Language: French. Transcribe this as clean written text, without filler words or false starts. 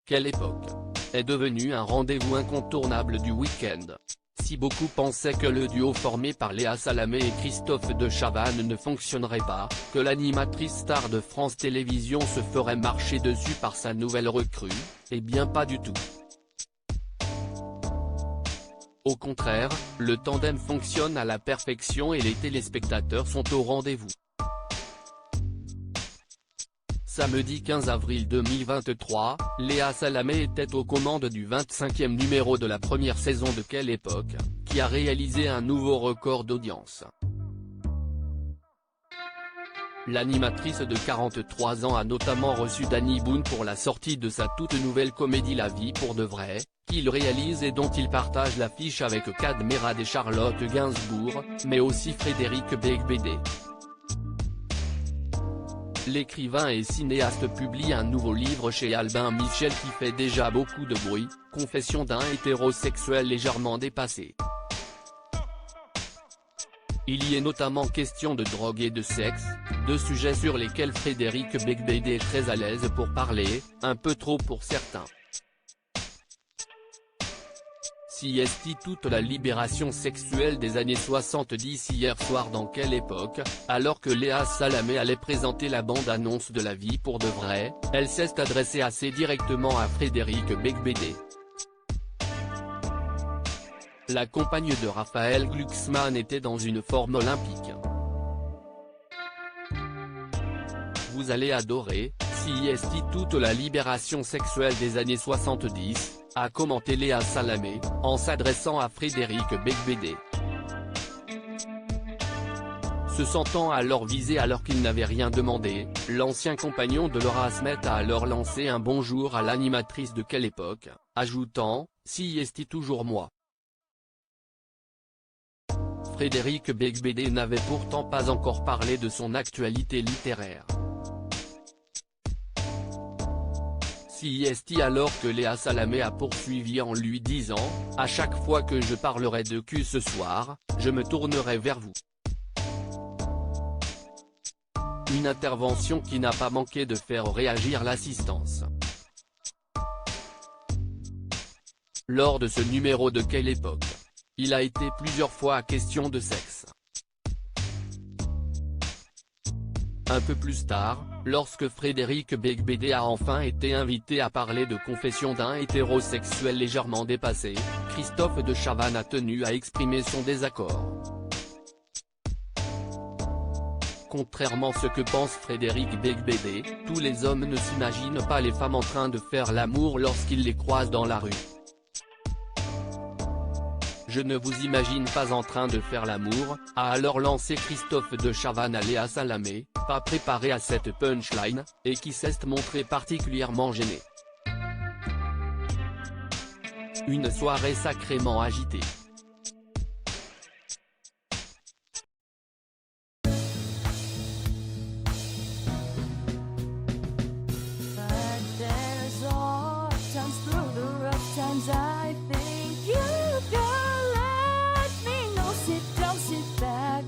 Quelle époque est devenu un rendez-vous incontournable du week-end. Si beaucoup pensaient que le duo formé par Léa Salamé et Christophe de Chavannes ne fonctionnerait pas, que l'animatrice star de France Télévisions se ferait marcher dessus par sa nouvelle recrue, eh bien pas du tout. Au contraire, le tandem fonctionne à la perfection et les téléspectateurs sont au rendez-vous. Samedi 15 avril 2023, Léa Salamé était aux commandes du 25e numéro de la première saison de Quelle époque, qui a réalisé un nouveau record d'audience. L'animatrice de 43 ans a notamment reçu Danny Boone pour la sortie de sa toute nouvelle comédie La vie pour de vrai, qu'il réalise et dont il partage l'affiche avec Kad Merad et Charlotte Gainsbourg, mais aussi Frédéric Beigbeder. L'écrivain et cinéaste publie un nouveau livre chez Albin Michel qui fait déjà beaucoup de bruit, Confessions d'un hétérosexuel légèrement dépassé. Il y est notamment question de drogue et de sexe, deux sujets sur lesquels Frédéric Beigbeder est très à l'aise pour parler, un peu trop pour certains. CST toute la libération sexuelle des années 70 hier soir dans Quelle époque, alors que Léa Salamé allait présenter la bande-annonce de La vie pour de vrai, elle s'est adressée assez directement à Frédéric Beigbeder. La compagne de Raphaël Glucksmann était dans une forme olympique. Vous allez adorer, CST toute la libération sexuelle des années 70, a commenté Léa Salamé, en s'adressant à Frédéric Beigbeder. Se sentant alors visé alors qu'il n'avait rien demandé, l'ancien compagnon de Laura Smet a alors lancé un bonjour à l'animatrice de Quelle époque, ajoutant « CST toujours moi ». Frédéric Beigbeder n'avait pourtant pas encore parlé de son actualité littéraire. CST alors que Léa Salamé a poursuivi en lui disant « À chaque fois que je parlerai de cul ce soir, je me tournerai vers vous ». Une intervention qui n'a pas manqué de faire réagir l'assistance. Lors de ce numéro de Quelle époque, il a été plusieurs fois question de sexe. Un peu plus tard, lorsque Frédéric Beigbeder a enfin été invité à parler de Confessions d'un hétérosexuel légèrement dépassé, Christophe de Chavannes a tenu à exprimer son désaccord. Contrairement à ce que pense Frédéric Beigbeder, tous les hommes ne s'imaginent pas les femmes en train de faire l'amour lorsqu'ils les croisent dans la rue. Je ne vous imagine pas en train de faire l'amour, a alors lancé Christophe de Chavannes à Léa Salamé, pas préparé à cette punchline, et qui s'est montré particulièrement gêné. Une soirée sacrément agitée. I think you can let me know. Sit down, sit back.